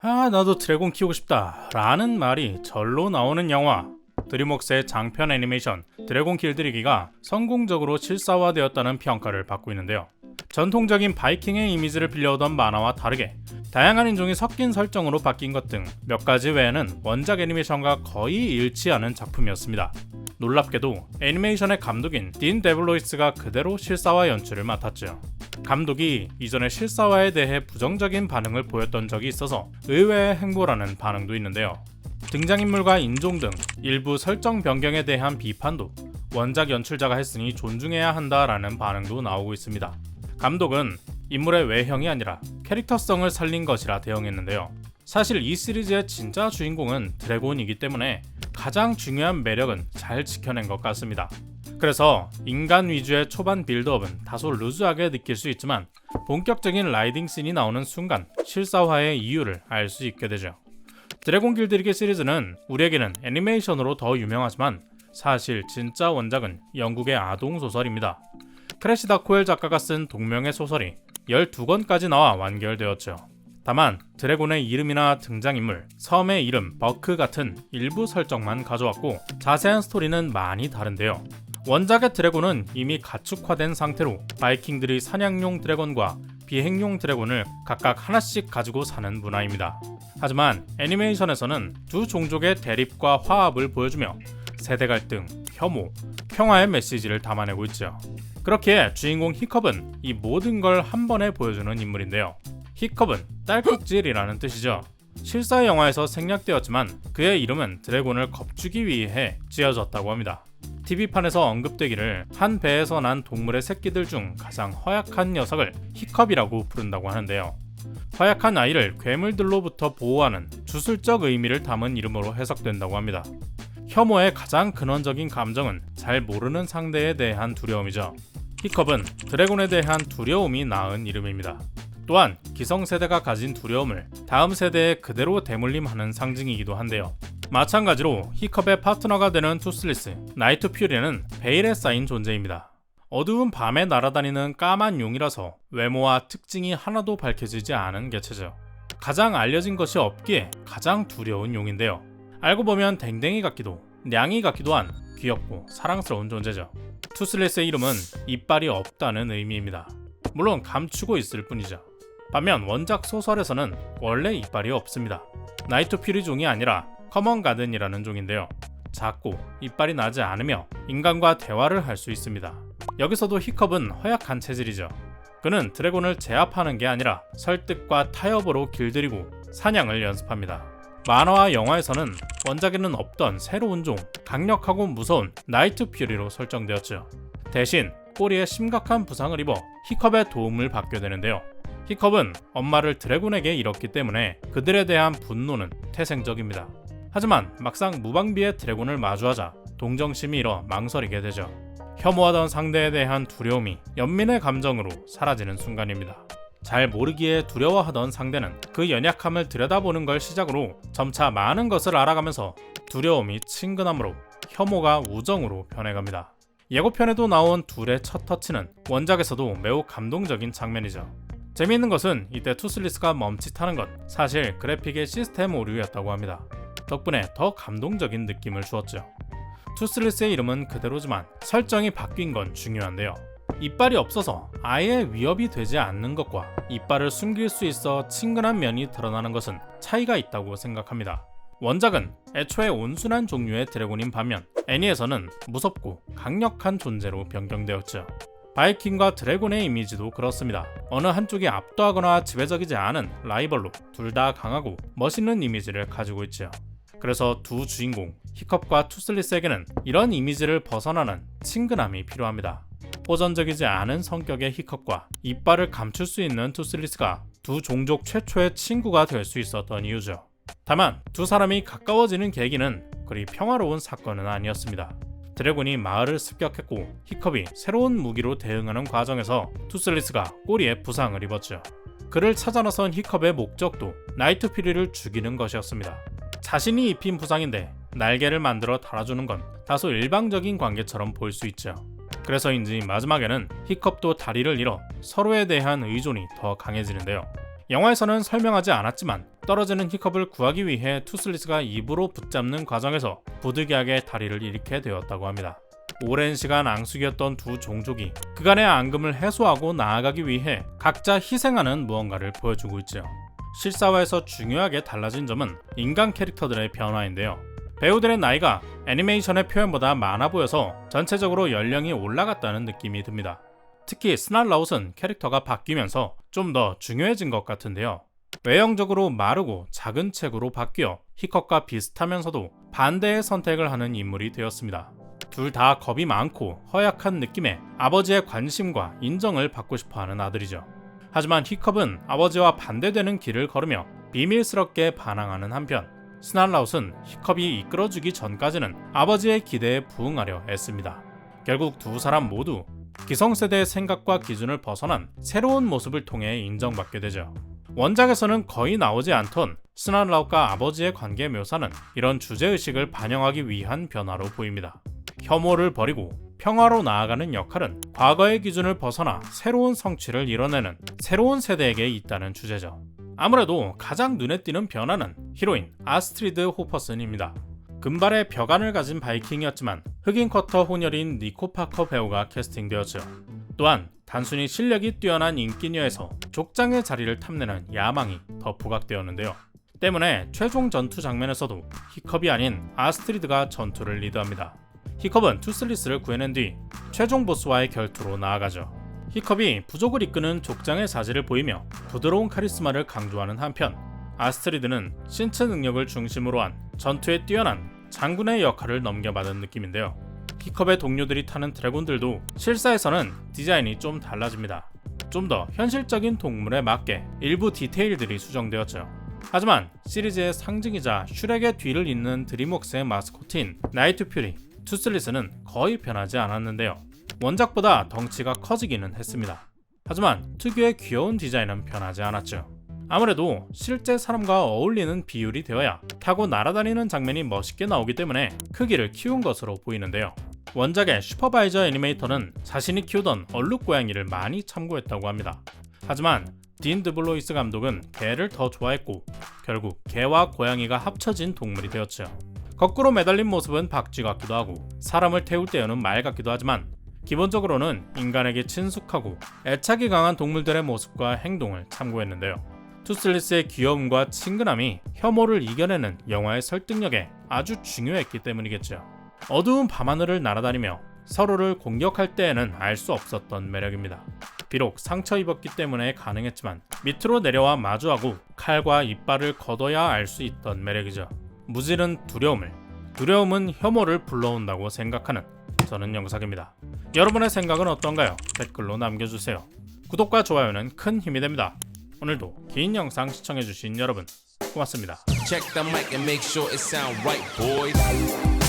나도 드래곤 키우고 싶다 라는 말이 절로 나오는 영화. 드림웍스의 장편 애니메이션 드래곤 길들이기가 성공적으로 실사화되었다는 평가를 받고 있는데요. 전통적인 바이킹의 이미지를 빌려오던 만화와 다르게 다양한 인종이 섞인 설정으로 바뀐 것 등 몇 가지 외에는 원작 애니메이션과 거의 일치하는 작품이었습니다. 놀랍게도 애니메이션의 감독인 딘 데블로이스가 그대로 실사화 연출을 맡았죠. 감독이 이전에 실사화에 대해 부정적인 반응을 보였던 적이 있어서 의외의 행보라는 반응도 있는데요. 등장인물과 인종 등 일부 설정 변경에 대한 비판도 원작 연출자가 했으니 존중해야 한다라는 반응도 나오고 있습니다. 감독은 인물의 외형이 아니라 캐릭터성을 살린 것이라 대응했는데요. 사실 이 시리즈의 진짜 주인공은 드래곤이기 때문에 가장 중요한 매력은 잘 지켜낸 것 같습니다. 그래서 인간 위주의 초반 빌드업은 다소 루즈하게 느낄 수 있지만 본격적인 라이딩 씬이 나오는 순간 실사화의 이유를 알 수 있게 되죠. 드래곤 길들이기 시리즈는 우리에게는 애니메이션으로 더 유명하지만 사실 진짜 원작은 영국의 아동소설입니다. 크래시 다코엘 작가가 쓴 동명의 소설이 12권까지 나와 완결되었죠. 다만 드래곤의 이름이나 등장인물, 섬의 이름, 버크 같은 일부 설정만 가져왔고 자세한 스토리는 많이 다른데요. 원작의 드래곤은 이미 가축화된 상태로 바이킹들이 사냥용 드래곤과 비행용 드래곤을 각각 하나씩 가지고 사는 문화입니다. 하지만 애니메이션에서는 두 종족의 대립과 화합을 보여주며 세대 갈등, 혐오, 평화의 메시지를 담아내고 있죠. 그렇기에 주인공 히컵은 이 모든 걸 한 번에 보여주는 인물인데요. 히컵은 딸꾹질이라는 뜻이죠. 실사 영화에서 생략되었지만 그의 이름은 드래곤을 겁주기 위해 지어졌다고 합니다. TV판에서 언급되기를 한 배에서 난 동물의 새끼들 중 가장 허약한 녀석을 히컵이라고 부른다고 하는데요. 허약한 아이를 괴물들로부터 보호하는 주술적 의미를 담은 이름으로 해석된다고 합니다. 혐오의 가장 근원적인 감정은 잘 모르는 상대에 대한 두려움이죠. 히컵은 드래곤에 대한 두려움이 낳은 이름입니다. 또한 기성세대가 가진 두려움을 다음 세대에 그대로 대물림하는 상징이기도 한데요. 마찬가지로 히컵의 파트너가 되는 투슬리스, 나이트 퓨리는 베일에 쌓인 존재입니다. 어두운 밤에 날아다니는 까만 용이라서 외모와 특징이 하나도 밝혀지지 않은 개체죠. 가장 알려진 것이 없기에 가장 두려운 용인데요. 알고 보면 댕댕이 같기도 냥이 같기도 한 귀엽고 사랑스러운 존재죠. 투슬리스의 이름은 이빨이 없다는 의미입니다. 물론 감추고 있을 뿐이죠. 반면 원작 소설에서는 원래 이빨이 없습니다. 나이트 퓨리 종이 아니라 커먼 가든이라는 종인데요. 작고 이빨이 나지 않으며 인간과 대화를 할 수 있습니다. 여기서도 히컵은 허약한 체질이죠. 그는 드래곤을 제압하는 게 아니라 설득과 타협으로 길들이고 사냥을 연습합니다. 만화와 영화에서는 원작에는 없던 새로운 종, 강력하고 무서운 나이트 퓨리로 설정되었죠. 대신 꼬리에 심각한 부상을 입어 히컵의 도움을 받게 되는데요. 히컵은 엄마를 드래곤에게 잃었기 때문에 그들에 대한 분노는 태생적입니다. 하지만 막상 무방비의 드래곤을 마주하자 동정심이 일어 망설이게 되죠. 혐오하던 상대에 대한 두려움이 연민의 감정으로 사라지는 순간입니다. 잘 모르기에 두려워하던 상대는 그 연약함을 들여다보는 걸 시작으로 점차 많은 것을 알아가면서 두려움이 친근함으로 혐오가 우정으로 변해갑니다. 예고편에도 나온 둘의 첫 터치는 원작에서도 매우 감동적인 장면이죠. 재미있는 것은 이때 투슬리스가 멈칫하는 건 사실 그래픽의 시스템 오류였다고 합니다. 덕분에 더 감동적인 느낌을 주었죠. 투슬리스의 이름은 그대로지만 설정이 바뀐 건 중요한데요. 이빨이 없어서 아예 위협이 되지 않는 것과 이빨을 숨길 수 있어 친근한 면이 드러나는 것은 차이가 있다고 생각합니다. 원작은 애초에 온순한 종류의 드래곤인 반면 애니에서는 무섭고 강력한 존재로 변경되었죠. 바이킹과 드래곤의 이미지도 그렇습니다. 어느 한쪽이 압도하거나 지배적이지 않은 라이벌로 둘 다 강하고 멋있는 이미지를 가지고 있죠. 그래서 두 주인공 히컵과 투슬리스에게는 이런 이미지를 벗어나는 친근함이 필요합니다. 호전적이지 않은 성격의 히컵과 이빨을 감출 수 있는 투슬리스가 두 종족 최초의 친구가 될 수 있었던 이유죠. 다만 두 사람이 가까워지는 계기는 그리 평화로운 사건은 아니었습니다. 드래곤이 마을을 습격했고 히컵이 새로운 무기로 대응하는 과정에서 투슬리스가 꼬리에 부상을 입었죠. 그를 찾아 나선 히컵의 목적도 나이트 퓨리를 죽이는 것이었습니다. 자신이 입힌 부상인데 날개를 만들어 달아주는 건 다소 일방적인 관계처럼 보일 수 있죠. 그래서인지 마지막에는 히컵도 다리를 잃어 서로에 대한 의존이 더 강해지는데요. 영화에서는 설명하지 않았지만 떨어지는 히컵을 구하기 위해 투슬리스가 입으로 붙잡는 과정에서 부득이하게 다리를 잃게 되었다고 합니다. 오랜 시간 앙숙이었던 두 종족이 그간의 앙금을 해소하고 나아가기 위해 각자 희생하는 무언가를 보여주고 있죠. 실사화에서 중요하게 달라진 점은 인간 캐릭터들의 변화인데요. 배우들의 나이가 애니메이션의 표현보다 많아 보여서 전체적으로 연령이 올라갔다는 느낌이 듭니다. 특히 스날라웃은 캐릭터가 바뀌면서 좀 더 중요해진 것 같은데요. 외형적으로 마르고 작은 체구로 바뀌어 히컵과 비슷하면서도 반대의 선택을 하는 인물이 되었습니다. 둘 다 겁이 많고 허약한 느낌에 아버지의 관심과 인정을 받고 싶어하는 아들이죠. 하지만 히컵은 아버지와 반대되는 길을 걸으며 비밀스럽게 반항하는 한편, 스날라웃은 히컵이 이끌어주기 전까지는 아버지의 기대에 부응하려 애씁니다. 결국 두 사람 모두 기성세대의 생각과 기준을 벗어난 새로운 모습을 통해 인정받게 되죠. 원작에서는 거의 나오지 않던 스날라웃과 아버지의 관계 묘사는 이런 주제의식을 반영하기 위한 변화로 보입니다. 혐오를 버리고 평화로 나아가는 역할은 과거의 기준을 벗어나 새로운 성취를 이뤄내는 새로운 세대에게 있다는 주제죠. 아무래도 가장 눈에 띄는 변화는 히로인 아스트리드 호퍼슨입니다. 금발의 벽안을 가진 바이킹이었지만 흑인 쿼터 혼혈인 니코 파커 배우가 캐스팅되었죠. 또한 단순히 실력이 뛰어난 인기녀에서 족장의 자리를 탐내는 야망이 더 부각되었는데요. 때문에 최종 전투 장면에서도 히컵이 아닌 아스트리드가 전투를 리드합니다. 히컵은 투슬리스를 구해낸 뒤 최종 보스와의 결투로 나아가죠. 히컵이 부족을 이끄는 족장의 사지를 보이며 부드러운 카리스마를 강조하는 한편, 아스트리드는 신체 능력을 중심으로 한 전투에 뛰어난 장군의 역할을 넘겨받은 느낌인데요. 히컵의 동료들이 타는 드래곤들도 실사에서는 디자인이 좀 달라집니다. 좀 더 현실적인 동물에 맞게 일부 디테일들이 수정되었죠. 하지만 시리즈의 상징이자 슈렉의 뒤를 잇는 드림웍스의 마스코트인 나이트 퓨리, 투슬리스는 거의 변하지 않았는데요. 원작보다 덩치가 커지기는 했습니다. 하지만 특유의 귀여운 디자인은 변하지 않았죠. 아무래도 실제 사람과 어울리는 비율이 되어야 타고 날아다니는 장면이 멋있게 나오기 때문에 크기를 키운 것으로 보이는데요. 원작의 슈퍼바이저 애니메이터는 자신이 키우던 얼룩 고양이를 많이 참고했다고 합니다. 하지만 딘 드블로이스 감독은 개를 더 좋아했고 결국 개와 고양이가 합쳐진 동물이 되었죠. 거꾸로 매달린 모습은 박쥐 같기도 하고 사람을 태울 때에는 말 같기도 하지만 기본적으로는 인간에게 친숙하고 애착이 강한 동물들의 모습과 행동을 참고했는데요. 투슬리스의 귀여움과 친근함이 혐오를 이겨내는 영화의 설득력에 아주 중요했기 때문이겠죠. 어두운 밤하늘을 날아다니며 서로를 공격할 때에는 알 수 없었던 매력입니다. 비록 상처 입었기 때문에 가능했지만 밑으로 내려와 마주하고 칼과 이빨을 걷어야 알 수 있던 매력이죠. 무지른 두려움은 혐오를 불러온다고 생각하는 저는 영상입니다. 여러분의 생각은 어떤가요? 댓글로 남겨주세요. 구독과 좋아요는 큰 힘이 됩니다. 오늘도 긴 영상 시청해주신 여러분 고맙습니다. Check the mic and make sure it sound right, boys.